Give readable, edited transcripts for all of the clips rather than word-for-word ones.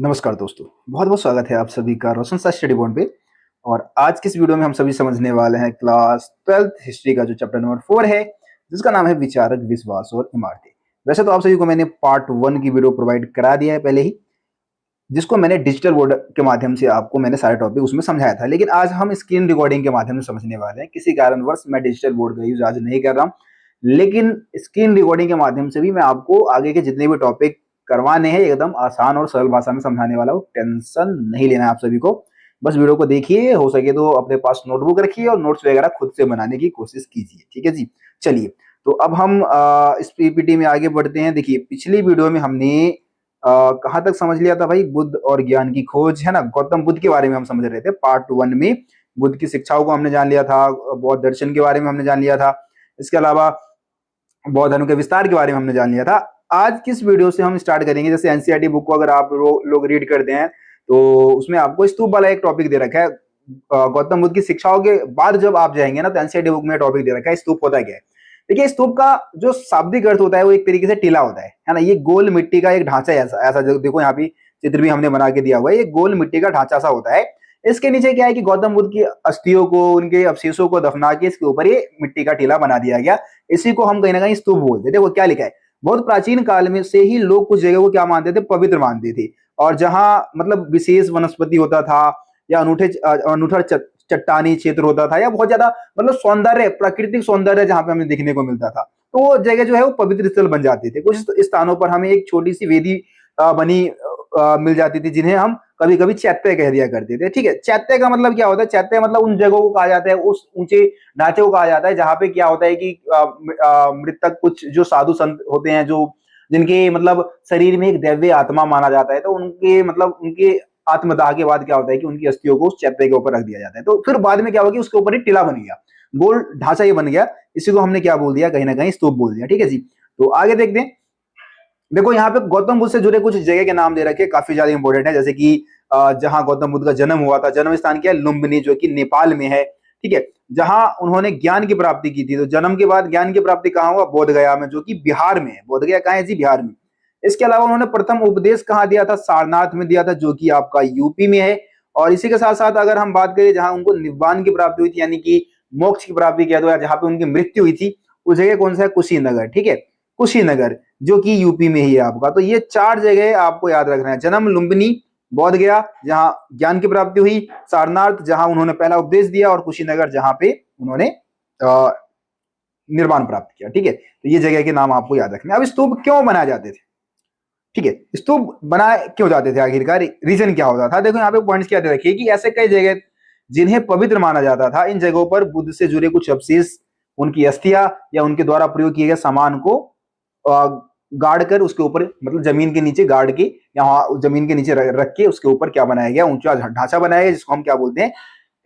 नमस्कार दोस्तों, बहुत बहुत स्वागत है आप सभी का रोशन सा स्टडी पॉइंट पे। और आज की इस वीडियो में हम सभी समझने वाले हैं क्लास 12th हिस्ट्री का जो चैप्टर नंबर 4 है, जिसका नाम है विचारक, विश्वास और इमारतें। वैसे तो आप सभी को मैंने पार्ट 1 की वीडियो प्रोवाइड करा दिया है पहले ही, जिसको मैंने डिजिटल बोर्ड के माध्यम से आपको मैंने सारे टॉपिक उसमें समझाया था। लेकिन आज हम स्क्रीन रिकॉर्डिंग के माध्यम से समझने वाले हैं। किसी कारणवश मैं डिजिटल बोर्ड का यूज आज नहीं कर रहा हूँ, लेकिन स्क्रीन रिकॉर्डिंग के माध्यम से भी मैं आपको आगे के जितने भी टॉपिक करवाने हैं एकदम आसान और सरल भाषा में समझाने वाला हूँ। टेंशन नहीं लेना है आप सभी को, बस वीडियो को देखिए, हो सके तो अपने पास नोटबुक रखिए और नोट्स वगैरह खुद से बनाने की कोशिश कीजिए। ठीक है जी, चलिए। तो अब हम इस पीपीटी में आगे बढ़ते हैं। देखिए, पिछली वीडियो में हमने कहाँ तक समझ लिया था भाई? बुद्ध और ज्ञान की खोज, है ना। गौतम बुद्ध के बारे में हम समझ रहे थे पार्ट 1 में। बुद्ध की शिक्षाओं को हमने जान लिया था, बौद्ध दर्शन के बारे में हमने जान लिया था, इसके अलावा बौद्ध धर्म के विस्तार के बारे में हमने जान लिया था। आज किस वीडियो से हम स्टार्ट करेंगे, जैसे एनसीईआरटी बुक को अगर आप लोग रीड करते हैं तो उसमें आपको स्तूप वाला एक टॉपिक दे रखा है। गौतम बुद्ध की शिक्षाओं के बाद जब आप जाएंगे ना, तो एनसीईआरटी बुक में टॉपिक दे रखा है स्तूप होता क्या है। देखिए, स्तूप का जो शाब्दिक अर्थ होता है वो एक तरीके से टीला होता है ना। ये गोल मिट्टी का एक ढांचा है, ऐसा ऐसा देखो यहाँ पे चित्र भी हमने बना के दिया हुआ है। ये गोल मिट्टी का ढांचा सा होता है। इसके नीचे क्या है कि गौतम बुद्ध की अस्थियों को, उनके अवशेषों को दफना के इसके ऊपर ये मिट्टी का टीला बना दिया गया। इसी को हम कहीं ना कहीं स्तूप बोलते हैं। देखो क्या लिखा है, बहुत प्राचीन काल में से ही लोग कुछ जगह को क्या मानते थे? पवित्र मानते थे। और जहां मतलब विशेष वनस्पति होता था या अनूठा चट्टानी क्षेत्र होता था या बहुत ज्यादा मतलब सौंदर्य, प्राकृतिक सौंदर्य जहां पे हमें देखने को मिलता था, तो वो जगह जो है वो पवित्र स्थल बन जाते थे। कुछ स्थानों पर हमें एक छोटी सी वेदी बनी मिल जाती थी, जिन्हें हम कभी कभी चैत्य कह दिया करते थे। ठीक है, चैत्य का मतलब क्या होता है? चैत्य मतलब उन जगहों को कहा जाता है, उस ऊंचे ढांचे को कहा जाता है जहां पे क्या होता है कि मृतक कुछ जो साधु संत होते हैं, जो जिनके मतलब शरीर में एक दैवीय आत्मा माना जाता है, तो उनके मतलब उनके आत्मदाह के बाद क्या होता है कि उनकी अस्थियों को उस चैत्य के ऊपर रख दिया जाता है। तो फिर बाद में क्या होगा कि उसके ऊपर एक टीला बन गया, गोल ढांचा ये बन गया। इसी को हमने क्या बोल दिया? कहीं ना कहीं स्तूप बोल दिया। ठीक है जी, तो आगे देखते हैं। देखो यहाँ पे गौतम बुद्ध से जुड़े कुछ जगह के नाम दे रखे, काफी ज्यादा इंपॉर्टेंट है। जैसे कि जहां गौतम बुद्ध का जन्म हुआ था, जन्म स्थान क्या है? लुम्बिनी, जो कि नेपाल में है। ठीक है, जहां उन्होंने ज्ञान की प्राप्ति की थी। तो जन्म के बाद ज्ञान की प्राप्ति कहाँ हुआ? बोध गया में, जो कि बिहार में है। बोध गया कहाँ है जी? बिहार में। इसके अलावा उन्होंने प्रथम उपदेश कहाँ दिया था? सारनाथ में दिया था, जो कि आपका यूपी में है। और इसी के साथ साथ अगर हम बात करें जहां उनको निब्बान की प्राप्ति हुई थी, यानी कि मोक्ष की प्राप्ति किया था, जहां पे उनकी मृत्यु हुई थी, उस जगह कौन सा है? कुशीनगर। ठीक है, कुशीनगर, जो कि यूपी में ही है आपका। तो ये 4 जगह आपको याद रखना है। जन्म लुम्बिनी, बोध गया जहां ज्ञान की प्राप्ति हुई, सारनाथ जहां उन्होंने पहला उपदेश दिया, और कुशीनगर जहां पे उन्होंने निर्वाण प्राप्त किया। ठीक है, तो ये जगह के नाम आपको याद रखने हैं। अब स्तूप क्यों बनाए जाते थे? ठीक है, स्तूप बनाए क्यों जाते थे, आखिरकार रीजन क्या होता था? देखो यहाँ पे पॉइंट्स क्या दे रखिए कि ऐसे कई जगह जिन्हें पवित्र माना जाता था, इन जगहों पर बुद्ध से जुड़े कुछ अवशेष, उनकी अस्थियां या उनके द्वारा प्रयोग किए गए सामान को गाड़ कर उसके ऊपर मतलब जमीन के नीचे गाड़ के, यहाँ जमीन के नीचे रख के उसके ऊपर क्या बनाया गया? ऊंचा ढांचा बनाया गया, जिसको हम क्या बोलते हैं?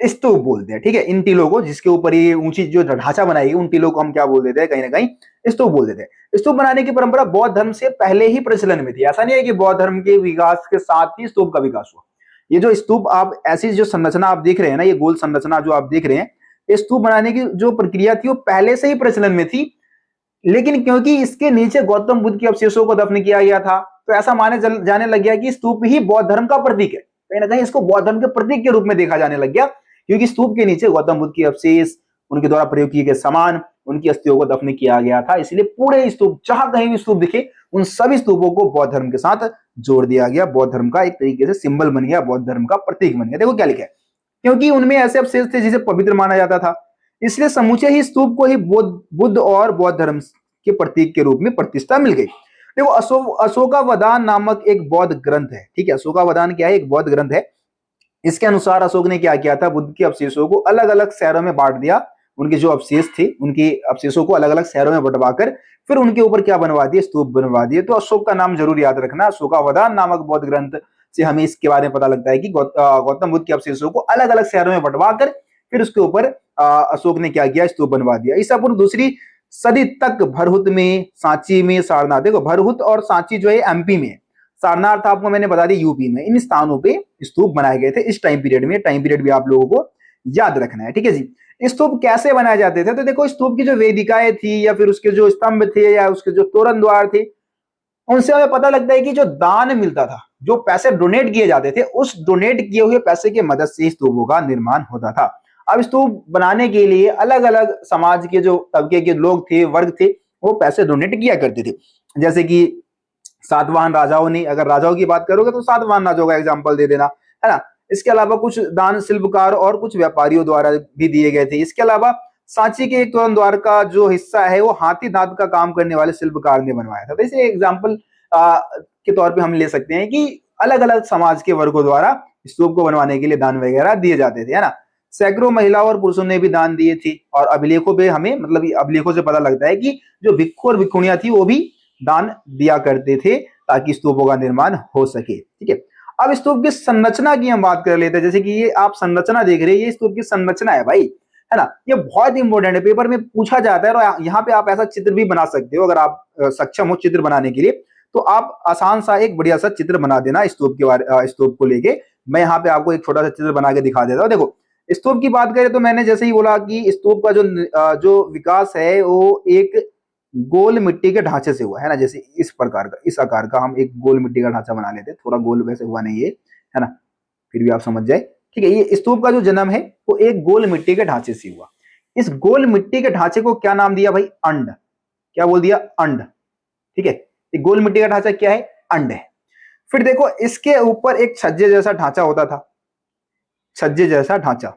स्तूप बोलते हैं। ठीक है, इन टीलों को, जिसके ऊपर ये ऊंची जो ढांचा बनाई गई, उन टीलों को हम क्या बोल देते हैं? कहीं ना कहीं स्तूप बोल देते हैं। स्तूप बनाने की परंपरा बौद्ध धर्म से पहले ही प्रचलन में थी। ऐसा नहीं है कि बौद्ध धर्म के विकास के साथ ही स्तूप का विकास हुआ। ये जो स्तूप आप ऐसी जो संरचना आप देख रहे हैं ना, ये गोल संरचना जो आप देख रहे हैं, ये स्तूप बनाने की जो प्रक्रिया थी वो पहले से ही प्रचलन में थी। लेकिन क्योंकि इसके नीचे गौतम बुद्ध के अवशेषों को दफन किया गया था, तो ऐसा माने जाने लग गया कि स्तूप ही बौद्ध धर्म का प्रतीक है। कहीं ना कहीं इसको बौद्ध धर्म के प्रतीक के रूप में देखा जाने लग गया, क्योंकि स्तूप के नीचे गौतम बुद्ध के अवशेष, उनके द्वारा प्रयोग किए गए सामान, उनकी अस्थियों को दफन किया गया था। इसलिए पूरे स्तूप, जहां कहीं भी स्तूप दिखे, उन सभी स्तूपों को बौद्ध धर्म के साथ जोड़ दिया गया। बौद्ध धर्म का एक तरीके से सिंबल बन गया, बौद्ध धर्म का प्रतीक बन गया। देखो क्या लिखा है, क्योंकि उनमें ऐसे अवशेष थे जिसे पवित्र माना जाता था, इसलिए समूचे ही स्तूप को ही बुद्ध और बौद्ध धर्म के प्रतीक के रूप में प्रतिष्ठा मिल गई। देखो, अशोकावदान नामक एक बौद्ध ग्रंथ है। ठीक है, अशोकावदान क्या है? एक बौद्ध ग्रंथ है। इसके अनुसार अशोक ने क्या किया था? बुद्ध के अवशेषों को अलग अलग शहरों में बांट दिया। उनके जो अवशेष थे, उनके अवशेषों को अलग अलग शहरों में बंटवाकर फिर उनके ऊपर क्या बनवा दिए? स्तूप बनवा दिए। तो अशोक का नाम जरूर याद रखना। अशोकावदान नामक बौद्ध ग्रंथ से हमें इसके बारे में पता लगता है कि गौतम बुद्ध के अवशेषों को अलग अलग शहरों में बंटवाकर फिर उसके ऊपर अशोक ने क्या किया? स्तूप बनवा दिया। ईसा पूर्व दूसरी सदी तक भरहुत में, सांची में, सारनाथ, देखो भरहुत और सांची जो है एमपी में, सारनाथ आपको मैंने बता दी यूपी में, इन स्थानों पे स्तूप बनाए गए थे इस टाइम पीरियड में। टाइम पीरियड भी आप लोगों को याद रखना है। ठीक है जी, स्तूप कैसे बनाए जाते थे? तो देखो, स्तूप की जो वेदिकाएं थी या फिर उसके जो स्तंभ थे या उसके जो तोरण द्वार थे, उनसे हमें पता लगता है कि जो दान मिलता था, जो पैसे डोनेट किए जाते थे, उस डोनेट किए हुए पैसे की मदद से स्तूपों का निर्माण होता था। अब स्तूप बनाने के लिए अलग अलग समाज के जो तबके के लोग थे, वर्ग थे, वो पैसे डोनेट किया करते थे। जैसे कि सातवाहन राजाओं ने, अगर राजाओं की बात करोगे तो सातवाहन राजाओं का एग्जाम्पल दे देना, है ना। इसके अलावा कुछ दान शिल्पकार और कुछ व्यापारियों द्वारा भी दिए गए थे। इसके अलावा सांची के एक तोरण द्वार का जो हिस्सा है वो हाथी दांत का काम करने वाले शिल्पकार ने बनवाया था। तो इसे एग्जाम्पल के तौर पे हम ले सकते हैं कि अलग अलग समाज के वर्गों द्वारा स्तूप को बनवाने के लिए दान वगैरह दिए जाते थे, है ना। सैकड़ों महिलाओं और पुरुषों ने भी दान दिए थे, और अभिलेखों पे हमें, मतलब अभिलेखों से पता लगता है कि जो भिक्षु और भिक्षुणियां थी वो भी दान दिया करते थे ताकि स्तूपों का निर्माण हो सके। ठीक है, अब स्तूप की संरचना की हम बात कर लेते हैं। जैसे कि ये आप संरचना देख रहे हैं, ये स्तूप की संरचना है भाई, है ना। ये बहुत इंपॉर्टेंट है, पेपर में पूछा जाता है, और यहाँ पे आप ऐसा चित्र भी बना सकते हो। अगर आप सक्षम हो चित्र बनाने के लिए, तो आप आसान सा एक बढ़िया सा चित्र बना देना स्तूप के बारे, स्तूप को लेके। मैं यहाँ पे आपको एक छोटा सा चित्र बना के दिखा देता हूँ। देखो, स्तूप की बात करें तो मैंने जैसे ही बोला कि स्तूप का जो विकास है वो एक गोल मिट्टी के ढांचे से हुआ, है ना। जैसे इस प्रकार का, इस आकार का हम एक गोल मिट्टी का ढांचा बना लेते हैं। थोड़ा गोल वैसे हुआ नहीं है ना, फिर भी आप समझ जाए। ठीक है, ये स्तूप का जो जन्म है वो एक गोल मिट्टी के ढांचे से हुआ। इस गोल मिट्टी के ढांचे को क्या नाम दिया भाई? अंड। क्या बोल दिया? अंड। ठीक है, ये गोल मिट्टी का ढांचा क्या है? अंड है। फिर देखो, इसके ऊपर एक छज्जे जैसा ढांचा होता था, छज्जे जैसा ढांचा,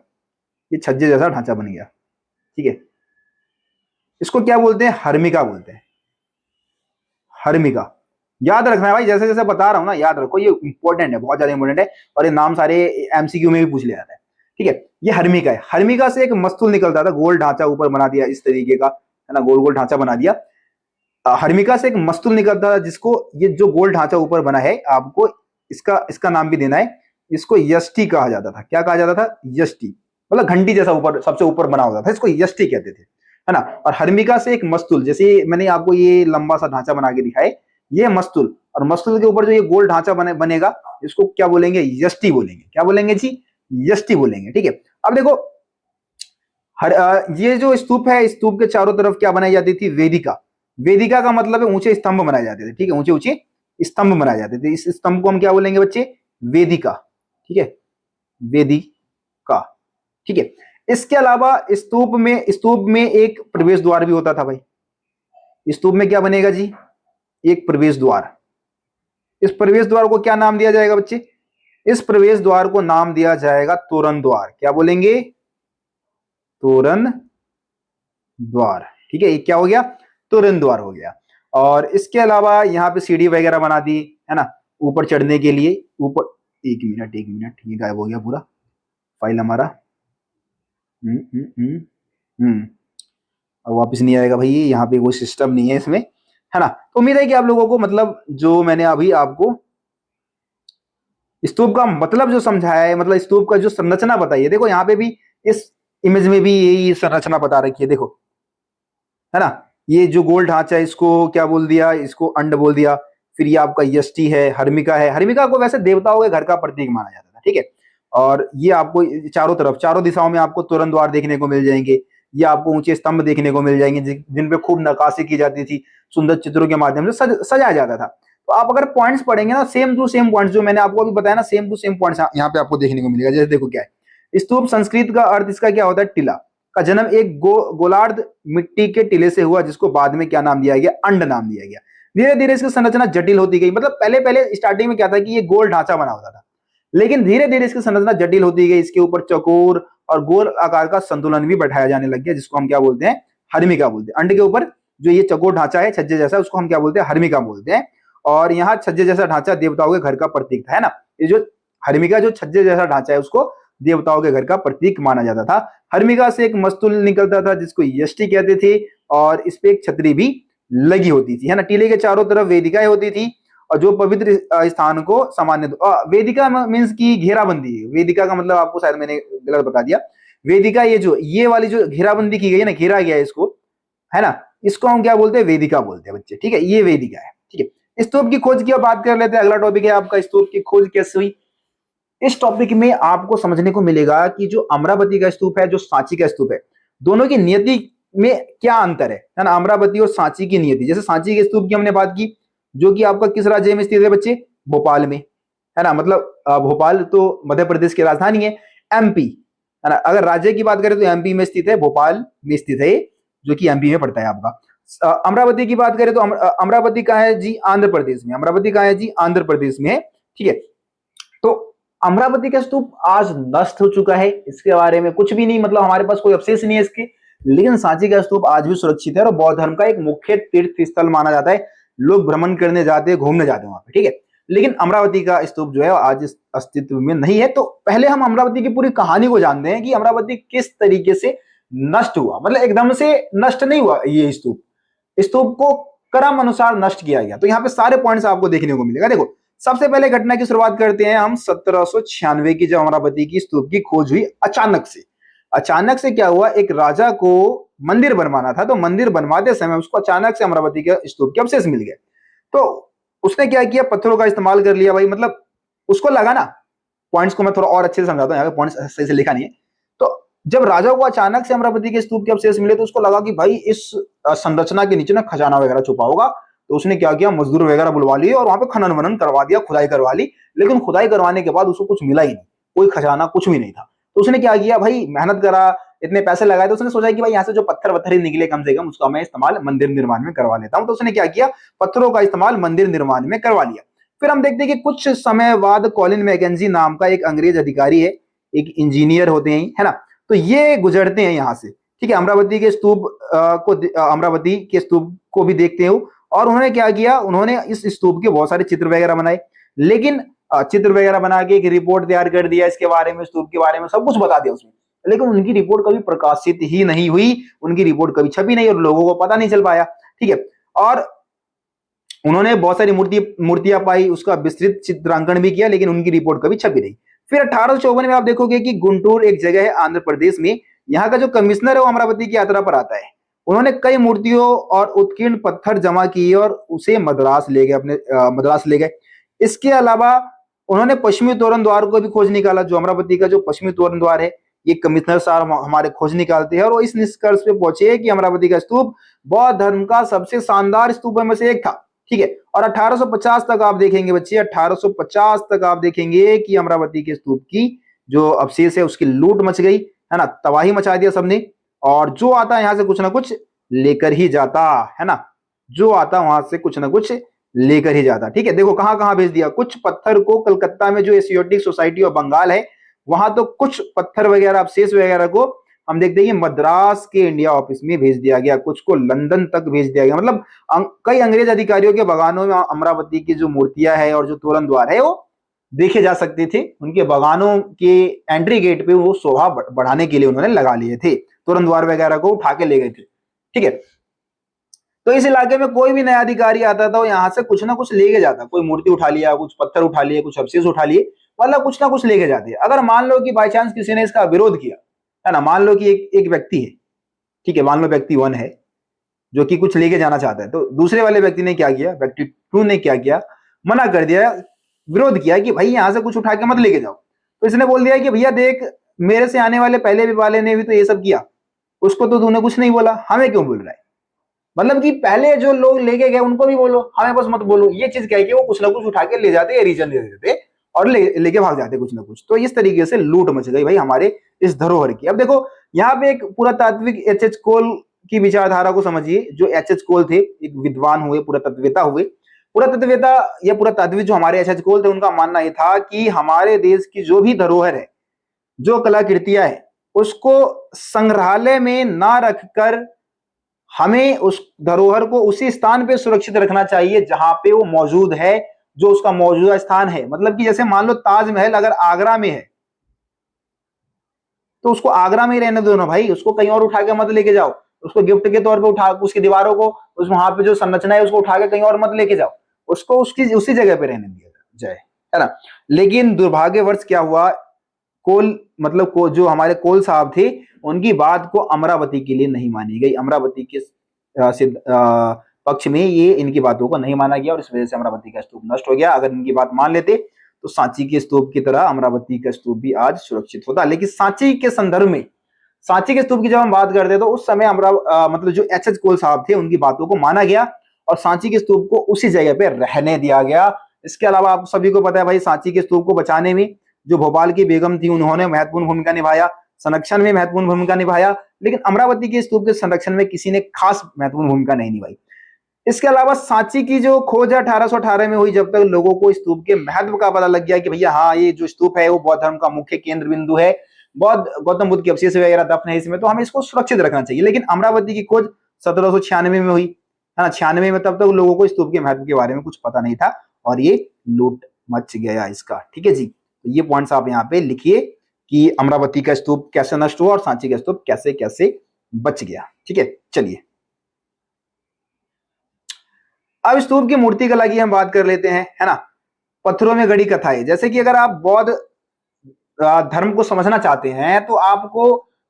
ये छज्जे जैसा ढांचा बन गया। ठीक है, इसको क्या बोलते हैं? हर्मिका बोलते हैं, हर्मिका। याद रखना है भाई, जैसे जैसे बता रहा हूं ना, याद रखो, ये इंपॉर्टेंट है, बहुत ज्यादा इंपॉर्टेंट है, और ये नाम सारे एमसीक्यू में भी पूछ लिया जाता है। ठीक है, ये हर्मिका है। हर्मिका से एक मस्तूल निकलता था, गोल ढांचा ऊपर बना दिया इस तरीके का, है ना, गोल गोल ढांचा बना दिया। हर्मिका से एक मस्तूल निकलता था, जिसको, ये जो गोल ढांचा ऊपर बना है, आपको इसका इसका नाम भी देना है। इसको यष्टि कहा जाता था। क्या कहा जाता था? यष्टि, मतलब घंटी जैसा ऊपर, सबसे ऊपर बना होता था, इसको यष्टि कहते थे, है ना। और हर्मिका से एक मस्तूल, जैसे मैंने आपको ये लंबा सा ढांचा बना के दिखाए, ये मस्तूल, और मस्तूल के ऊपर जो ये गोल ढांचा बनेगा, इसको क्या बोलेंगे? यष्टि बोलेंगे। क्या बोलेंगे जी? यष्टि बोलेंगे। ठीक है, अब देखो, ये जो स्तूप है, स्तूप के चारों तरफ क्या बनाई जाती थी? वेदिका। वेदिका का मतलब है ऊंचे स्तंभ बनाए जाते थे। ठीक है, ऊंचे ऊंचे स्तंभ बनाए जाते थे। इस स्तंभ को हम क्या बोलेंगे बच्चे? वेदिका। ठीक है, वेदिका। ठीक है, इसके अलावा स्तूप में एक प्रवेश द्वार भी होता था भाई। स्तूप में क्या बनेगा जी? एक प्रवेश द्वार। इस प्रवेश द्वार को क्या नाम दिया जाएगा बच्चे? इस प्रवेश द्वार को नाम दिया जाएगा तोरण द्वार। क्या बोलेंगे? तोरण द्वार। ठीक है, ये क्या हो गया? तोरण द्वार हो गया। और इसके अलावा यहाँ पे सीढ़ी वगैरह बना दी, है ना, ऊपर चढ़ने के लिए। ऊपर, एक मिनट एक मिनट, ये गायब हो गया पूरा फाइल हमारा। अब वापस नहीं आएगा भाई, यहाँ पे कोई सिस्टम नहीं है इसमें, है ना। तो उम्मीद है कि आप लोगों को, मतलब जो मैंने अभी आपको स्तूप का मतलब जो समझाया है, मतलब स्तूप का जो संरचना बताई है, देखो यहाँ पे भी, इस इमेज में भी यही संरचना बता रखी है, देखो, है ना। ये जो गोल ढांचा है, इसको क्या बोल दिया? इसको अंड बोल दिया। फिर ये आपका यष्टि है, हर्मिका है। हर्मिका को वैसे देवताओं के घर का प्रतीक माना जाता था। ठीक है, और ये आपको चारों तरफ, चारों दिशाओं में आपको तोरण द्वार देखने को मिल जाएंगे। ये आपको ऊंचे स्तंभ देखने को मिल जाएंगे, जिन पे खूब नक्काशी की जाती थी, सुंदर चित्रों के माध्यम से सजाया जाता था। तो आप अगर पॉइंट्स पढ़ेंगे ना, सेम टू सेम पॉइंट्स जो मैंने आपको अभी बताया ना, सेम टू सेम पॉइंट्स यहाँ पे आपको देखने को मिलेगा। जैसे देखो क्या है, स्तूप संस्कृत का अर्थ इसका क्या होता है? टीला का जन्म एक गोलार्ध मिट्टी के टीले से हुआ, जिसको बाद में क्या नाम दिया गया? अंड नाम दिया गया। धीरे धीरे इसकी संरचना जटिल होती गई। मतलब पहले पहले स्टार्टिंग में क्या था कि ये गोल ढांचा बना होता था, लेकिन धीरे धीरे इसकी संरचना जटिल होती गई। इसके ऊपर चौकोर और गोल आकार का संतुलन भी बैठाया जाने लग गया, जिसको हम क्या बोलते हैं? हर्मिका बोलते हैं। अंड के ऊपर जो ये चौकोर ढांचा है, छज्जे जैसा, उसको हम क्या बोलते हैं? हर्मिका बोलते हैं। और यहाँ छज्जे जैसा ढांचा देवताओं के घर का प्रतीक था, है ना। ये जो हर्मिका, जो छज्जे जैसा ढांचा है, उसको देवताओं के घर का प्रतीक माना जाता था। हर्मिका से एक मस्तूल निकलता था, जिसको यष्टि कहते थे, और इस पे एक छतरी भी लगी होती थी, है ना। टीले के चारों तरफ वेदिकाएं होती थी, और जो पवित्र स्थान को सामान्य, वेदिका मीन्स की घेराबंदी है। वेदिका का मतलब आपको शायद मैंने गलत बता दिया। वेदिका, ये वाली जो घेराबंदी की गई है ना, घेरा गया है इसको, है ना, इसको हम क्या बोलते हैं? वेदिका बोलते हैं बच्चे। ठीक है, ये वेदिका है। ठीक है, स्तूप की खोज की बात कर लेते हैं। अगला टॉपिक है आपका, स्तूप की खोज कैसे हुई। इस टॉपिक में आपको समझने को मिलेगा कि जो अमरावती का स्तूप है, जो सांची का स्तूप है, दोनों की नियति में क्या अंतर है ना। अमरावती और सांची की नियति, जैसे सांची के स्तूप की हमने बात की, जो कि आपका किस राज्य में स्थित है बच्चे? भोपाल में, है ना। मतलब भोपाल तो मध्य प्रदेश की राजधानी है। एमपी, है ना, अगर राज्य की बात करें तो एमपी में स्थित है, भोपाल में स्थित है, जो कि एमपी में पड़ता है आपका। अमरावती की बात करें तो अमरावती कहाँ है जी? आंध्र प्रदेश में। अमरावती कहाँ है जी? आंध्र प्रदेश में है, ठीक है। तो अमरावती का स्तूप आज नष्ट हो चुका है, इसके बारे में कुछ भी नहीं, मतलब हमारे पास कोई अवशेष नहीं है इसके। लेकिन सांची का स्तूप आज भी सुरक्षित है और बौद्ध धर्म का एक मुख्य तीर्थ स्थल माना जाता है। लोग भ्रमण करने जाते हैं, घूमने जाते हैं वहां पे, ठीक है। लेकिन अमरावती का स्तूप जो है आज अस्तित्व में नहीं है। तो पहले हम अमरावती की पूरी कहानी को जानते हैं कि अमरावती किस तरीके से नष्ट हुआ। मतलब एकदम से नष्ट नहीं हुआ ये स्तूप, स्तूप को क्रम अनुसार नष्ट किया गया। तो यहाँ पे सारे पॉइंट्स आपको देखने को मिलेगा। देखो, सबसे पहले घटना की शुरुआत करते हैं हम 1796 की, जब अमरावती की स्तूप की खोज हुई। अचानक से क्या हुआ, एक राजा को मंदिर बनवाना था, तो मंदिर बनवाते समय उसको अचानक से अमरावती के स्तूप के अवशेष मिल गए। तो उसने क्या किया, पत्थरों का इस्तेमाल कर लिया भाई। मतलब उसको लगा ना, पॉइंट्स को मैं थोड़ा और अच्छे से समझाता हूँ, यहाँ पे पॉइंट्स सही से लिखा नहीं है। तो जब राजा को अचानक से अमरावती के स्तूप के अवशेष मिले तो उसको लगा कि भाई इस संरचना के नीचे ना खजाना वगैरह छुपा होगा। तो उसने क्या किया, मजदूर वगैरह बुलवा लिए और वहां पे खनन वनन करवा दिया, खुदाई करवा ली। लेकिन खुदाई करवाने के बाद उसको कुछ मिला ही नहीं, कोई खजाना कुछ भी नहीं था। तो उसने क्या किया भाई, मेहनत करा, इतने पैसे लगाए, तो उसने सोचा कि भाई यहाँ से जो पत्थर वत्थर ही निकले कम से कम उसका मैं इस्तेमाल मंदिर निर्माण में करवा लेता हूँ। तो उसने क्या किया, पत्थरों का इस्तेमाल मंदिर निर्माण में करवा लिया। फिर हम देखते हैं कि कुछ समय बाद कॉलिन मैकेंजी नाम का एक अंग्रेज अधिकारी है, एक इंजीनियर होते हैं, है ना। तो ये गुजरते हैं यहाँ से, ठीक है। अमरावती के स्तूप अमरावती के स्तूप को भी देखते हो। और उन्होंने क्या किया, उन्होंने इस स्तूप के बहुत सारे चित्र वगैरह बनाए। लेकिन चित्र वगैरह बना के एक रिपोर्ट तैयार कर दिया इसके बारे में, स्तूप के बारे में सब कुछ बता दिया उसमें। लेकिन उनकी रिपोर्ट कभी प्रकाशित ही नहीं हुई, उनकी रिपोर्ट कभी छपी नहीं और लोगों को पता नहीं चल पाया, ठीक है। और उन्होंने बहुत सारी मूर्तियां पाई, उसका विस्तृत चित्रांकन भी किया, लेकिन उनकी रिपोर्ट कभी छपी नहीं। फिर 1854 में आप देखोगे कि गुंटूर एक जगह है आंध्र प्रदेश में, यहाँ का जो कमिश्नर है वो अमरावती की यात्रा पर आता है। उन्होंने कई मूर्तियों और उत्कीर्ण पत्थर जमा किए और उसे मद्रास ले गए, मद्रास ले गए। इसके अलावा उन्होंने पश्चिमी तोरण द्वार को भी खोज निकाला। जो अमरावती का जो पश्चिमी तोरण द्वार है, ये कमिश्नर साहब हमारे खोज निकालते हैं और वो इस निष्कर्ष पे पहुंचे कि अमरावती का स्तूप बौद्ध धर्म का सबसे शानदार स्तूपों में से एक था, ठीक है। और 1850 तक आप देखेंगे बच्चे, 1850 तक आप देखेंगे कि अमरावती के स्तूप की जो अवशेष है उसकी लूट मच गई, है ना, तबाही मचा दिया सबने। और जो आता है यहाँ से कुछ ना कुछ लेकर ही जाता, है ना, जो आता वहां से कुछ ना कुछ लेकर ही जाता, ठीक है। देखो कहां कहां भेज दिया, कुछ पत्थर को कलकत्ता में जो एशियोटिक सोसाइटी ऑफ बंगाल है वहां, तो कुछ पत्थर वगैरह अवशेष वगैरह को हम देखते हैं कि मद्रास के इंडिया ऑफिस में भेज दिया गया, कुछ को लंदन तक भेज दिया गया। मतलब कई अंग्रेज अधिकारियों के बगानों में अमरावती की जो मूर्तियां है और जो तोरण द्वार है वो देखे जा सकते थे। उनके बगानों के एंट्री गेट पे वो शोभा बढ़ाने के लिए उन्होंने लगा लिए थे, तोरण द्वार वगैरह को उठा के ले गए थे, ठीक है। तो इस इलाके में कोई भी नया अधिकारी आता था, यहाँ से कुछ ना कुछ लेके जाता, कोई मूर्ति उठा लिया, कुछ पत्थर उठा लिए, कुछ अवशेष उठा लिए, मतलब कुछ ना कुछ लेके जाते। अगर मान लो कि बाई चांस किसी ने इसका विरोध किया, है ना, मान लो कि एक व्यक्ति है, ठीक है, मान लो व्यक्ति 1 है जो कि कुछ लेके जाना चाहता है, तो दूसरे वाले व्यक्ति ने क्या किया, व्यक्ति 2 ने क्या किया, मना कर दिया, विरोध किया कि भाई यहां से कुछ उठा के मत लेके जाओ। तो इसने बोल दिया कि भैया देख, मेरे से आने वाले पहले भी वाले ने भी तो ये सब किया, उसको तो तूने कुछ नहीं बोला, हमें क्यों बोल रहा है। मतलब कि पहले जो लोग लेके गए उनको भी बोलो, हमें बस मत बोलो। ये चीज क्या है कि वो कुछ ना कुछ उठा के ले जाते, रीजन दे देते और लेके भाग जाते कुछ ना कुछ। तो इस तरीके से लूट मच गई भाई हमारे इस धरोहर की। अब देखो यहाँ पे एक पुरातात्विक एच कोल की विचारधारा को समझिए। जो एच कोल थे, एक विद्वान हुए, पुरातत्ववेता हुए। पुरातत्ववेता या पुरातात्विक जो हमारे एच कोल थे, उनका मानना यह था कि हमारे देश की जो भी धरोहर है, जो कलाकृतियां है, उसको संग्रहालय में ना रखकर हमें उस धरोहर को उसी स्थान पे सुरक्षित रखना चाहिए जहां पे वो मौजूद है, जो उसका मौजूदा स्थान है। मतलब कि जैसे मान लो ताजमहल अगर आगरा में है तो उसको आगरा में ही रहने दो ना भाई, उसको कहीं और उठा के मत लेके जाओ। उसको गिफ्ट के तौर पे उठा, उसकी दीवारों को, उस वहां पे जो संरचना है उसको उठा के कहीं और मत लेके जाओ, उसको उसकी उसी जगह पे रहने दिया जाए, है ना। लेकिन दुर्भाग्यवश क्या हुआ, जो हमारे कोल साहब थे, उनकी बात को अमरावती के लिए नहीं मानी गई। अमरावती के पक्ष में ये इनकी बातों को नहीं माना गया और इस वजह से अमरावती का स्तूप नष्ट हो गया। अगर इनकी बात मान लेते तो सांची के स्तूप की तरह अमरावती का स्तूप भी आज सुरक्षित होता। लेकिन सांची के संदर्भ में, सांची के स्तूप की जब हम बात करते हैं तो उस समय जो एच कोल साहब थे उनकी बातों को माना गया और सांची के स्तूप को उसी जगह पे रहने दिया गया। इसके अलावा आप सभी को पता है भाई, सांची के स्तूप को बचाने में जो भोपाल की बेगम थी उन्होंने महत्वपूर्ण भूमिका निभाया, संरक्षण में महत्वपूर्ण भूमिका निभाया, लेकिन अमरावती के स्तूप के संरक्षण में किसी ने खास महत्वपूर्ण भूमिका नहीं निभाई। इसके अलावा सांची की जो खोज 1818 में हुई, जब तक लोगों को स्तूप के महत्व का पता लग गया कि भैया हाँ ये जो स्तूप है वो बौद्ध धर्म का मुख्य केंद्र बिंदु है, बौद्ध गौतम बुद्ध के अवशेष वगैरह दफन है इसमें, तो हमें इसको सुरक्षित रखना चाहिए। लेकिन अमरावती की खोज 1796 में हुई, है ना, 96 में, तब तक लोगों को स्तूप के महत्व के बारे में कुछ पता नहीं था और ये लूट मच गया इसका। ठीक है जी, तो ये पॉइंट्स आप यहाँ पे लिखिए कि अमरावती का स्तूप कैसे नष्ट हुआ और सांची का स्तूप कैसे कैसे बच गया। ठीक है, चलिए अब स्तूप की मूर्ति कला की हम बात कर लेते हैं, है ना। पत्थरों में गढ़ी कथाएं, जैसे कि अगर आप बौद्ध धर्म को समझना चाहते हैं तो आपको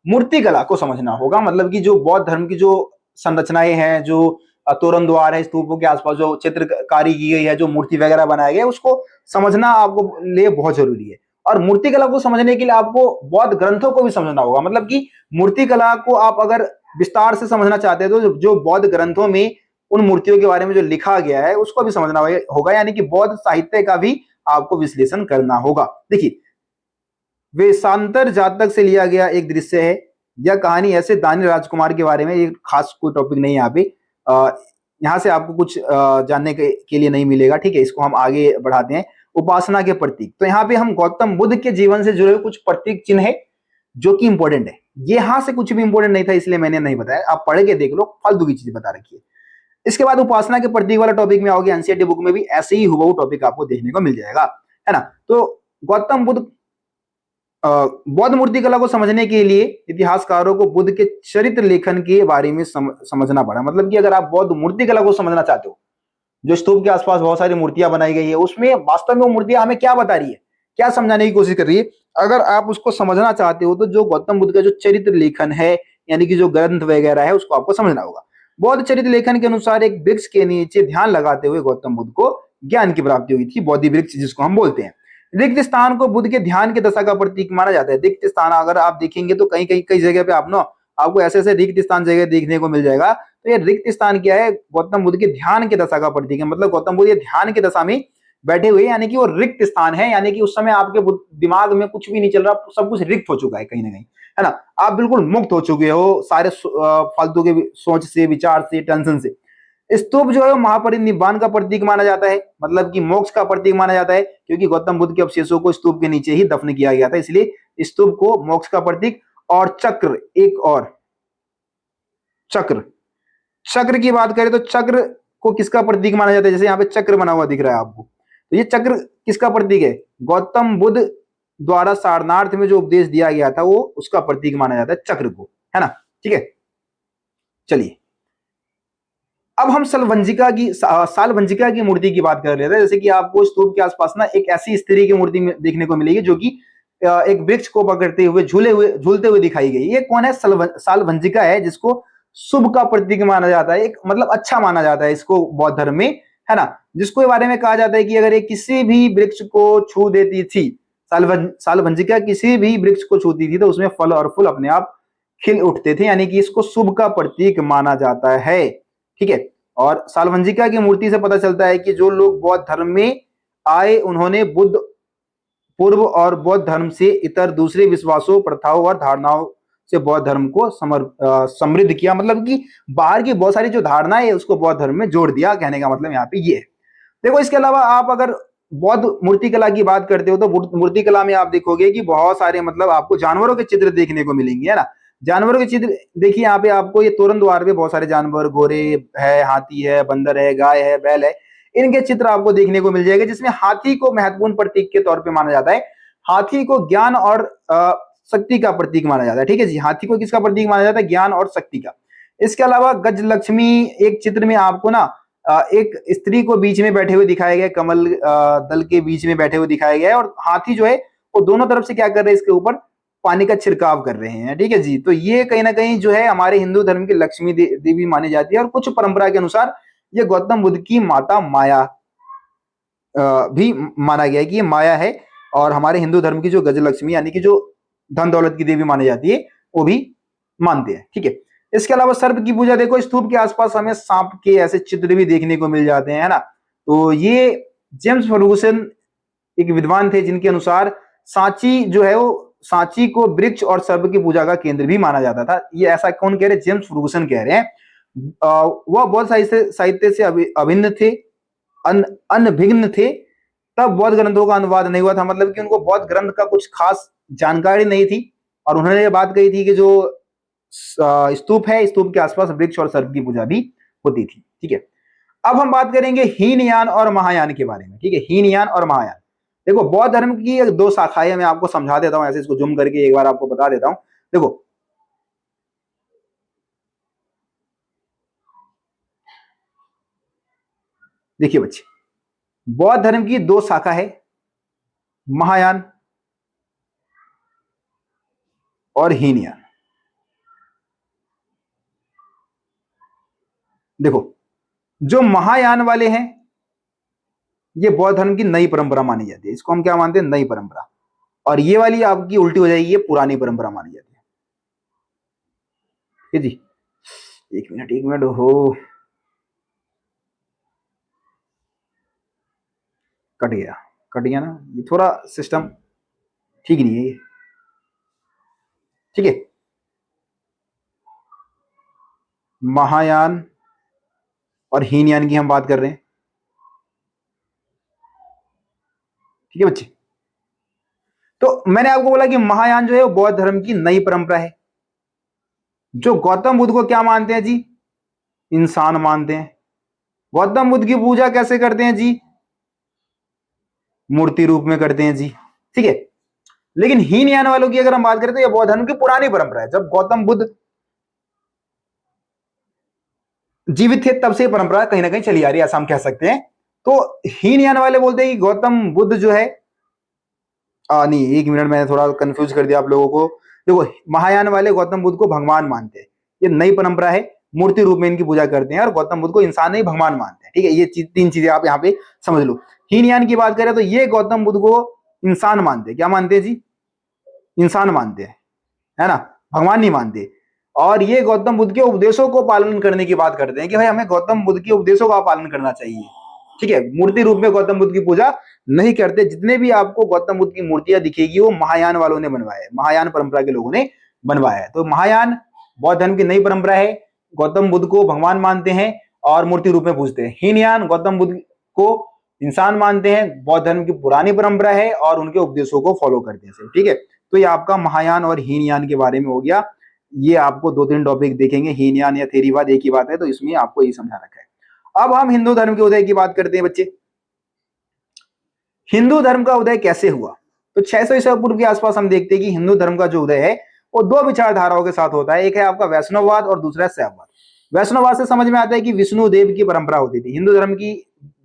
मूर्ति कला को समझना होगा। मतलब कि जो बौद्ध धर्म की जो संरचनाएं हैं, जो तोरण द्वार है, स्तूपों के आसपास जो चित्रकारी की गई है, जो मूर्ति वगैरह बनाए गए, उसको समझना आपको लिए बहुत जरूरी है। और मूर्ति कला को समझने के लिए आपको बौद्ध ग्रंथों को भी समझना होगा। मतलब कि मूर्ति कला को आप अगर विस्तार से समझना चाहते हैं तो जो बौद्ध ग्रंथों में उन मूर्तियों के बारे में जो लिखा गया है उसको भी समझना होगा, यानी कि बौद्ध साहित्य का भी आपको विश्लेषण करना होगा। देखिए, वेशांतर जातक से लिया गया एक दृश्य है। यह कहानी ऐसे दानी राजकुमार के बारे में, ये खास कोई टॉपिक नहीं है यहाँ पे, यहाँ से आपको कुछ जानने के लिए नहीं मिलेगा। ठीक है, इसको हम आगे बढ़ाते हैं। उपासना के प्रतीक, तो यहाँ पे हम गौतम बुद्ध के जीवन से जुड़े हुए कुछ प्रतीक चिन्ह है जो कि इंपॉर्टेंट है। ये यहाँ से कुछ भी इंपॉर्टेंट नहीं था इसलिए मैंने नहीं बताया, आप पढ़ के देख लो, फालतू की चीज बता रखी है। इसके बाद उपासना के प्रतीक वाला टॉपिक में आओगे, एनसीईआरटी बुक में भी ऐसे ही हुआ टॉपिक आपको देखने को मिल जाएगा, है ना। तो गौतम बुद्ध बौद्ध मूर्ति कला को समझने के लिए इतिहासकारों को बुद्ध के चरित्र लेखन के बारे में समझना पड़ा। मतलब कि अगर आप बौद्ध मूर्ति कला को समझना चाहते हो, जो स्तूप के आसपास बहुत सारी मूर्तियां बनाई गई है, उसमें वास्तव में वो मूर्तियां हमें क्या बता रही है, क्या समझाने की कोशिश कर रही है, अगर आप उसको समझना चाहते हो तो जो गौतम बुद्ध का जो चरित्र लेखन है, यानी कि जो ग्रंथ वगैरह है, उसको आपको समझना होगा। बौद्ध चरित्र लेखन के अनुसार एक वृक्ष के नीचे ध्यान लगाते हुए गौतम बुद्ध को ज्ञान की प्राप्ति हुई थी, बोधि वृक्ष जिसको हम बोलते हैं। रिक्त स्थान को बुद्ध के ध्यान की दशा का प्रतीक माना जाता है। रिक्त स्थान अगर आप देखेंगे तो कई जगह पे आपको ऐसे ऐसे रिक्त स्थान जगह देखने को मिल जाएगा। तो ये रिक्त स्थान क्या है, गौतम बुद्ध के ध्यान की दशा का प्रतीक है। मतलब गौतम बुद्ध ये ध्यान की दशा में बैठे हुए, यानी कि वो रिक्त स्थान है, यानी कि उस समय आपके दिमाग में कुछ भी नहीं चल रहा, सब कुछ रिक्त हो चुका है कहीं ना कहीं, है ना। आप बिल्कुल मुक्त हो चुके हो सारे फालतू के सोच से, विचार से, टेंशन से। स्तूप जो है महापरिनिर्वाण का प्रतीक माना जाता है, मतलब कि मोक्ष का प्रतीक माना जाता है, क्योंकि गौतम बुद्ध के अवशेषों को स्तूप के नीचे ही दफन किया गया था, इसलिए स्तूप को मोक्ष का प्रतीक। और चक्र, एक और चक्र की बात करें तो चक्र को किसका प्रतीक माना जाता है, जैसे यहाँ पे चक्र बना हुआ दिख रहा है आपको, तो ये चक्र किसका प्रतीक है, गौतम बुद्ध द्वारा सारनाथ में जो उपदेश दिया गया था वो उसका प्रतीक माना जाता है चक्र को, है ना। ठीक है, चलिए अब हम सालभंजिका की मूर्ति की बात कर रहे थे। जैसे कि आपको स्तूप के आसपास ना एक ऐसी स्त्री की मूर्ति देखने को मिलेगी जो कि एक वृक्ष को पकड़ते हुए झूलते हुए दिखाई गई। ये कौन है, सालभंजिका है, जिसको शुभ का प्रतीक माना जाता है, एक मतलब अच्छा माना जाता है इसको बौद्ध धर्म में, है ना। जिसको बारे में कहा जाता है कि अगर ये किसी भी वृक्ष को छू देती थी, सालभंजिका किसी भी वृक्ष को छूती थी तो उसमें फल और फूल अपने आप खिल उठते थे, यानी कि इसको शुभ का प्रतीक माना जाता है। ठीक है, और सालभंजिका की मूर्ति से पता चलता है कि जो लोग बौद्ध धर्म में आए उन्होंने बुद्ध पूर्व और बौद्ध धर्म से इतर दूसरे विश्वासों, प्रथाओं और धारणाओं से बौद्ध धर्म को समृद्ध किया। मतलब कि बाहर की बहुत सारी जो धारणाएं है उसको बौद्ध धर्म में जोड़ दिया, कहने का मतलब यहाँ पे ये है। देखो, इसके अलावा आप अगर बौद्ध मूर्ति कला की बात करते हो तो मूर्ति कला में आप देखोगे कि बहुत सारे मतलब आपको जानवरों के चित्र देखने को मिलेंगे, है ना। जानवरों के चित्र देखिए, यहाँ पे आपको ये तोरण द्वार पे बहुत सारे जानवर, घोड़े है, हाथी है, बंदर है, गाय है, बैल है, इनके चित्र आपको देखने को मिल जाएगा, जिसमें हाथी को महत्वपूर्ण प्रतीक के तौर पे माना जाता है। हाथी को ज्ञान और शक्ति का प्रतीक माना जाता है। ठीक है जी, हाथी को किसका प्रतीक माना जाता है, ज्ञान और शक्ति का। इसके अलावा गजलक्ष्मी, एक चित्र में आपको ना एक स्त्री को बीच में बैठे हुए दिखाया गया, कमल दल के बीच में बैठे हुए दिखाया गया है, और हाथी जो है वो दोनों तरफ से क्या कर रहे हैं, इसके ऊपर पानी का छिड़काव कर रहे हैं। ठीक है जी, तो ये कहीं ना कहीं जो है हमारे हिंदू धर्म की लक्ष्मी देवी मानी जाती है, और कुछ परंपरा के अनुसार ये गौतम बुद्ध की माता माया भी माना गया है कि ये माया है, और हमारे हिंदू धर्म की जो गजलक्ष्मी यानी कि जो धन दौलत की देवी मानी जाती है वो भी मानते हैं। ठीक है, इसके अलावा सर्प की पूजा, देखो स्तूप के आसपास हमें सांप के ऐसे चित्र भी देखने को मिल जाते हैं, है ना। तो ये जेम्स फर्गुसन एक विद्वान थे जिनके अनुसार सांची जो है वो, सांची को वृक्ष और सर्प की पूजा का केंद्र भी माना जाता था। ये ऐसा कौन कह रहे हैं? जेम्स फर्गुसन कह रहे हैं। वह बौद्ध साहित्य से अभिन्न थे, अनभिज्ञ थे। तब बौद्ध ग्रंथों का अनुवाद नहीं हुआ था, मतलब कि उनको बौद्ध ग्रंथ का कुछ खास जानकारी नहीं थी। और उन्होंने ये बात कही थी कि जो स्तूप है, स्तूप के आसपास वृक्ष और सर्प की पूजा भी होती थी। ठीक है, अब हम बात करेंगे हीनयान और महायान के बारे में। ठीक है, हीनयान और महायान, देखो बौद्ध धर्म की दो शाखाएं, मैं आपको समझा देता हूं, ऐसे इसको जूम करके एक बार आपको बता देता हूं। देखो देखिए बच्चे, बौद्ध धर्म की दो शाखा है, महायान और हीनयान। देखो जो महायान वाले हैं ये बौद्ध धर्म की नई परंपरा मानी जाती है, इसको हम क्या मानते हैं? नई परंपरा। और ये वाली आपकी उल्टी हो जाएगी, ये पुरानी परंपरा मानी जाती है। ठीक जी, एक मिनट हो, कट गया ना, ये थोड़ा सिस्टम ठीक नहीं है ये। ठीक है, महायान और हीनयान की हम बात कर रहे हैं। ठीक है बच्चे, तो मैंने आपको बोला कि महायान जो है वो बौद्ध धर्म की नई परंपरा है। जो गौतम बुद्ध को क्या मानते हैं जी? इंसान मानते हैं। गौतम बुद्ध की पूजा कैसे करते हैं जी? मूर्ति रूप में करते हैं जी। ठीक है, लेकिन हीनयान वालों की अगर हम बात करें तो यह बौद्ध धर्म की पुरानी परंपरा है। जब गौतम बुद्ध जीवित थे तब से परंपरा कहीं ना कहीं चली आ रही है, ऐसा हम कह सकते हैं। तो हीनयान वाले बोलते हैं कि गौतम बुद्ध जो है, नहीं एक मिनट, मैंने थोड़ा कंफ्यूज कर दिया आप लोगों को। देखो महायान वाले गौतम बुद्ध को भगवान मानते हैं, ये नई परंपरा है, मूर्ति रूप में इनकी पूजा करते हैं, और गौतम बुद्ध को इंसान नहीं भगवान मानते हैं। ठीक है, ये तीन चीजें आप यहाँ पे समझ लो। हीनयान की बात करें तो ये गौतम बुद्ध को इंसान मानते हैं। क्या मानते हैं जी? इंसान मानते हैं, है ना, भगवान नहीं मानते। और ये गौतम बुद्ध के उपदेशों को पालन करने की बात करते हैं कि भाई हमें गौतम बुद्ध के उपदेशों का पालन करना चाहिए। ठीक है, मूर्ति रूप में गौतम बुद्ध की पूजा नहीं करते। जितने भी आपको गौतम बुद्ध की मूर्तियां दिखेगी वो महायान वालों ने बनवाया है, महायान परंपरा के लोगों ने बनवाया है। तो महायान बौद्ध धर्म की नई परंपरा है, गौतम बुद्ध को भगवान मानते हैं और मूर्ति रूप में पूजते हैं। हीनयान गौतम बुद्ध को इंसान मानते हैं, बौद्ध धर्म की पुरानी परंपरा है और उनके उपदेशों को फॉलो करते हैं। ठीक है, तो ये आपका महायान और हीनयान के बारे में हो गया। ये आपको दो तीन टॉपिक देखेंगे, हीनयान या थेरीवाद एक ही बात है, तो इसमें आपको ये समझा रखा है। अब हम हिंदू धर्म के उदय की बात करते हैं बच्चे। हिंदू धर्म का उदय कैसे हुआ? तो 600 ईसा पूर्व के आसपास हम देखते हैं कि हिंदू धर्म का जो उदय है वो दो विचारधाराओं के साथ होता है। एक है आपका वैष्णववाद और दूसरा है शैववाद। वैष्णववाद से समझ में आता है कि विष्णु देव की परंपरा होती थी। हिंदू धर्म की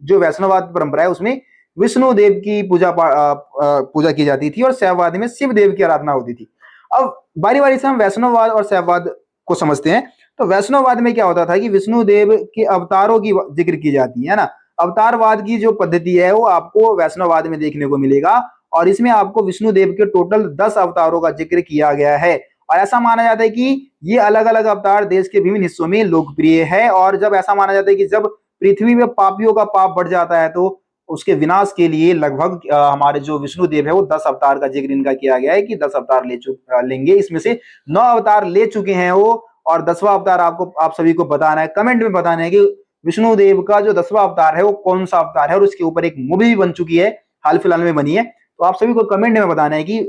जो वैष्णववाद परंपरा है उसमें विष्णु देव की पूजा की जाती थी और शैववाद में शिव देव की आराधना होती थी। अब बारी बारी से हम वैष्णववाद और शैववाद को समझते हैं। तो वैष्णववाद में क्या होता था कि विष्णु देव के अवतारों की जिक्र की जाती है ना। अवतारवाद की जो पद्धति है वो आपको वैष्णववाद में देखने को मिलेगा और इसमें आपको विष्णु देव के टोटल 10 अवतारों का जिक्र किया गया है। और ऐसा माना जाता है कि ये अलग अलग अवतार देश के विभिन्न हिस्सों में लोकप्रिय है। और जब ऐसा माना जाता है कि जब पृथ्वी में पापियों का पाप बढ़ जाता है तो उसके विनाश के लिए लगभग हमारे जो विष्णु देव है वो 10 अवतार का जिक्र इनका किया गया है कि 10 अवतार लेंगे। इसमें से 9 अवतार ले चुके हैं वो, और 10वां अवतार आपको आप सभी को बताना है, कमेंट में बताना है कि विष्णु देव का जो 10वां अवतार है वो कौन सा अवतार है। और उसके ऊपर एक मूवी भी बन चुकी है, हाल फिलहाल में बनी है। तो आप सभी को कमेंट में बताना है कि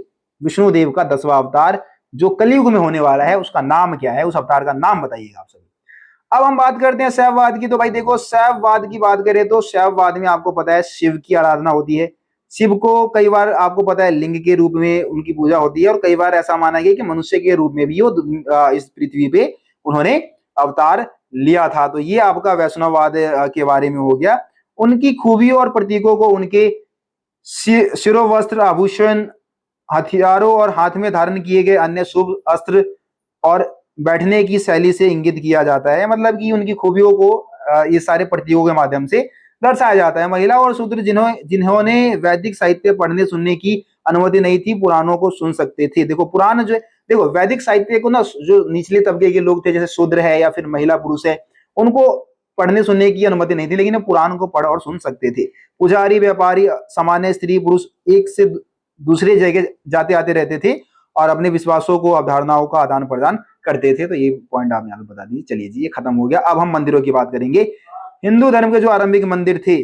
विष्णु देव का 10वां अवतार जो कलयुग में होने वाला है उसका नाम क्या है, उस अवतार का नाम बताइएगा आप सभी। अब हम बात करते हैं शैववाद की। तो भाई देखो, शैववाद की बात करें तो शैववाद में आपको पता है शिव की आराधना होती है। शिव को कई बार आपको पता है लिंग के रूप में उनकी पूजा होती है और कई बार ऐसा माना गया कि मनुष्य के रूप में भी वो इस पृथ्वी पे उन्होंने अवतार लिया था। तो ये आपका वैष्णववाद के बारे में हो गया। उनकी खूबियों और प्रतीकों को उनके शिरोवस्त्र, आभूषण, हथियारों और हाथ में धारण किए गए अन्य शुभ अस्त्र और बैठने की शैली से इंगित किया जाता है। मतलब कि उनकी खूबियों को ये सारे प्रतीकों के माध्यम से दर्शाया जाता है। महिला और शूद्र जिन्होंने वैदिक साहित्य पढ़ने सुनने की अनुमति नहीं थी पुराणों को सुन सकते थे। देखो पुराण जो देखो वैदिक साहित्य को ना जो निचले तबके के लोग थे जैसे शूद्र है या फिर महिला पुरुष है, उनको पढ़ने सुनने की अनुमति नहीं थी, लेकिन पुराण को पढ़ और सुन सकते थे। पुजारी, व्यापारी, सामान्य स्त्री पुरुष एक से दूसरे जगह जाते आते रहते थे और अपने विश्वासों को, अवधारणाओं का आदान प्रदान करते थे। तो ये पॉइंट आप यहाँ पे बता दीजिए। चलिए जी, ये खत्म हो गया। अब हम मंदिरों की बात करेंगे। हिंदू धर्म के जो आरंभिक मंदिर थे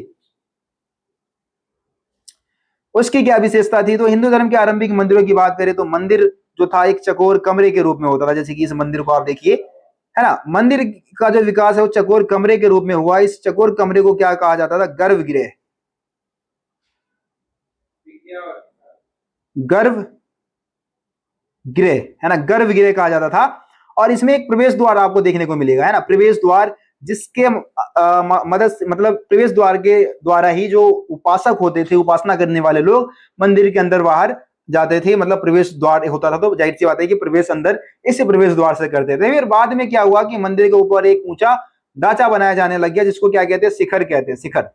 उसकी क्या विशेषता थी? तो हिंदू धर्म के आरंभिक मंदिरों की बात करें तो मंदिर जो था एक चकोर कमरे के रूप में होता था, जैसे कि इस मंदिर को आप देखिए, है ना। मंदिर का जो विकास है वो चकोर कमरे के रूप में हुआ। इस चकोर कमरे को क्या कहा जाता था? गर्भगृह। गर्भ गृह, है ना, गर्भगृह कहा जाता था। और इसमें एक प्रवेश द्वार आपको देखने को मिलेगा, है ना, प्रवेश द्वार, जिसके मदद से, मतलब प्रवेश द्वार के द्वारा ही जो उपासक होते थे, उपासना करने वाले लोग मंदिर के अंदर बाहर जाते थे। मतलब प्रवेश द्वार होता था, तो जाहिर सी बात है कि प्रवेश अंदर इस प्रवेश द्वार से करते थे। फिर बाद में क्या हुआ कि मंदिर के ऊपर एक ऊंचा ढांचा बनाया जाने लग गया, जिसको क्या कहते हैं? शिखर कहते हैं, शिखर।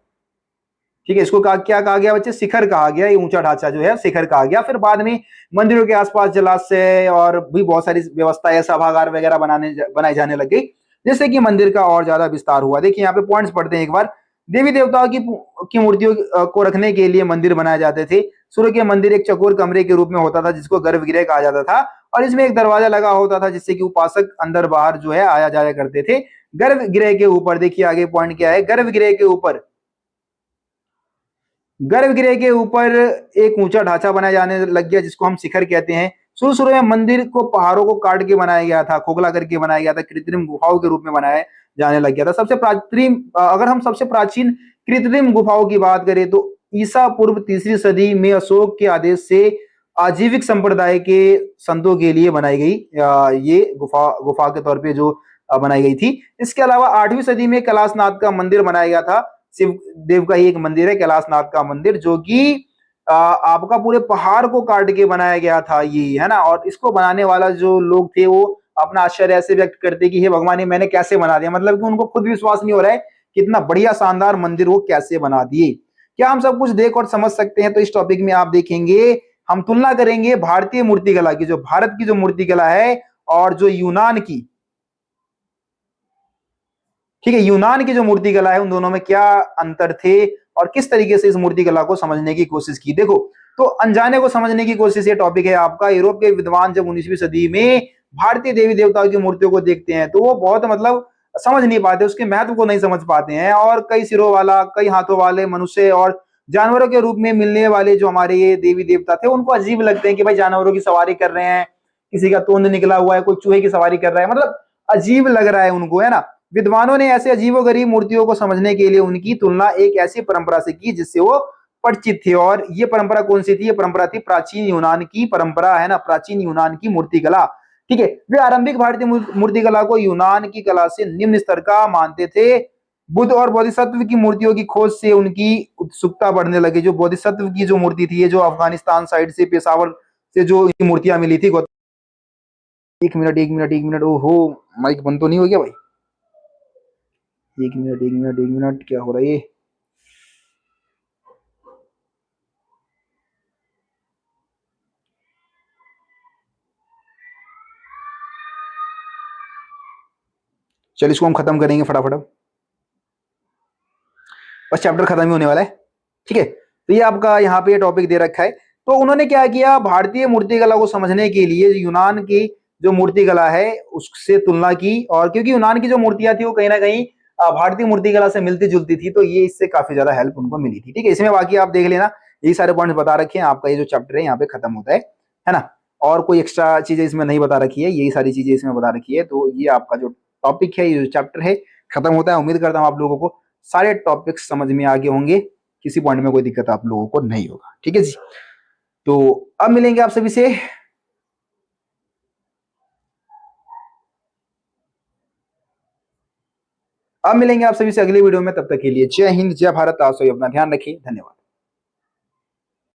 ठीक है, इसको क्या कहा गया बच्चे? शिखर कहा गया। ये ऊंचा ढांचा जो है शिखर कहा गया। फिर बाद में मंदिरों के आसपास जलाशय और भी बहुत सारी व्यवस्थाएं, सभागार वगैरह बनाई जाने लग गई, जिससे कि मंदिर का और ज्यादा विस्तार हुआ। देखिए यहाँ पे पॉइंट्स पढ़ते हैं एक बार। देवी देवताओं की मूर्तियों को रखने के लिए मंदिर बनाए जाते थे। सूर्य के मंदिर एक चकोर कमरे के रूप में होता था, जिसको गर्भगृह कहा जाता था, और इसमें एक दरवाजा लगा होता था, जिससे कि उपासक अंदर बाहर जो है आया जाया करते थे। गर्भगृह के ऊपर देखिए आगे पॉइंट क्या है। गर्भगृह के ऊपर, गर्भगृह के ऊपर एक ऊंचा ढांचा बनाया जाने लग गया, जिसको हम शिखर कहते हैं। शुरू शुरू में मंदिर को पहाड़ों को काट के बनाया गया था, खोखला करके बनाया गया था, कृत्रिम गुफाओं के रूप में बनाया जाने लग गया था। अगर हम सबसे प्राचीन कृत्रिम गुफाओं की बात करें तो ईसा पूर्व 3री सदी में अशोक के आदेश से आजीविक संप्रदाय के संतों के लिए बनाई गई ये गुफा के तौर पे जो बनाई गई थी। इसके अलावा 8वीं सदी में कैलाशनाथ का मंदिर बनाया गया था। शिव देव का ही एक मंदिर है कैलाशनाथ का मंदिर, जो कि आपका पूरे पहाड़ को काट के बनाया गया था ये, है ना। और इसको बनाने वाला जो लोग थे वो अपना आश्चर्य ऐसे व्यक्त करते कि हे भगवान, ये मैंने कैसे बना दिया। मतलब कि उनको खुद विश्वास नहीं हो रहा है कि इतना बढ़िया शानदार मंदिर वो कैसे बना दिए। क्या हम सब कुछ देख और समझ सकते हैं? तो इस टॉपिक में आप देखेंगे, हम तुलना करेंगे भारतीय मूर्तिकला की, जो भारत की जो मूर्तिकला है, और जो यूनान की, ठीक है, यूनान की जो मूर्तिकला है, उन दोनों में क्या अंतर थे और किस तरीके से इस मूर्तिकला को समझने की कोशिश की। देखो, तो अनजाने को समझने की कोशिश, ये टॉपिक है आपका। यूरोप के विद्वान जब 19वीं सदी में भारतीय देवी देवताओं की मूर्तियों को देखते हैं तो वो बहुत मतलब समझ नहीं पाते, उसके महत्व को नहीं समझ पाते हैं। और कई सिरों वाला, कई हाथों वाले मनुष्य और जानवरों के रूप में मिलने वाले जो हमारे ये देवी देवता थे, उनको अजीब लगते हैं कि भाई जानवरों की सवारी कर रहे हैं, किसी का तोंद निकला हुआ है, कोई चूहे की सवारी कर रहा है, मतलब अजीब लग रहा है उनको, है ना। विद्वानों ने ऐसे अजीबोगरीब मूर्तियों को समझने के लिए उनकी तुलना एक ऐसी परंपरा से की जिससे वो परिचित थे। और ये परंपरा कौन सी थी? ये परंपरा थी प्राचीन यूनान की परंपरा, है ना, प्राचीन यूनान की मूर्तिकला। ठीक है, वे आरंभिक भारतीय मूर्तिकला को यूनान की कला से निम्न स्तर का मानते थे। बुद्ध और बोधिसत्व की मूर्तियों की खोज से उनकी उत्सुकता बढ़ने लगी। जो बोधिसत्व की जो मूर्ति थी, ये जो अफगानिस्तान साइड से, पेशावर से जो मूर्तियां मिली थी। एक मिनट, एक मिनट, एक मिनट, ओहो, माइक बंद तो नहीं हो गया भाई? एक मिनट, एक मिनट, एक मिनट, क्या हो रहा है ये? चल, इसको हम खत्म करेंगे फटाफट। बस चैप्टर खत्म ही होने वाला है। ठीक है, तो ये आपका यहाँ पे टॉपिक दे रखा है। तो उन्होंने क्या किया, भारतीय मूर्तिकला को समझने के लिए यूनान की जो मूर्तिकला है उससे तुलना की। और क्योंकि यूनान की जो मूर्तियां थी वो कहीं ना कहीं भारतीय मूर्तिकला से मिलती जुलती थी, तो ये इससे काफी ज्यादा हेल्प उनको मिली थी। ठीक है, इसमें बाकी आप देख लेना, यही सारे पॉइंट्स बता रखे हैं। आपका ये जो चैप्टर है यहाँ पे खत्म होता है ना। और कोई एक्स्ट्रा चीजें इसमें नहीं बता रखी है, यही सारी चीजें इसमें बता रखी है। तो ये आपका जो टॉपिक है, ये जो चैप्टर है, खत्म होता है। उम्मीद करता हूँ आप लोगों को सारे टॉपिक्स समझ में आ गए होंगे, किसी पॉइंट में कोई दिक्कत आप लोगों को नहीं होगा। ठीक है जी, तो अब मिलेंगे आप सभी से, अगले वीडियो में। तब तक के लिए जय हिंद, जय भारत। आप सभी अपना ध्यान रखिए। धन्यवाद।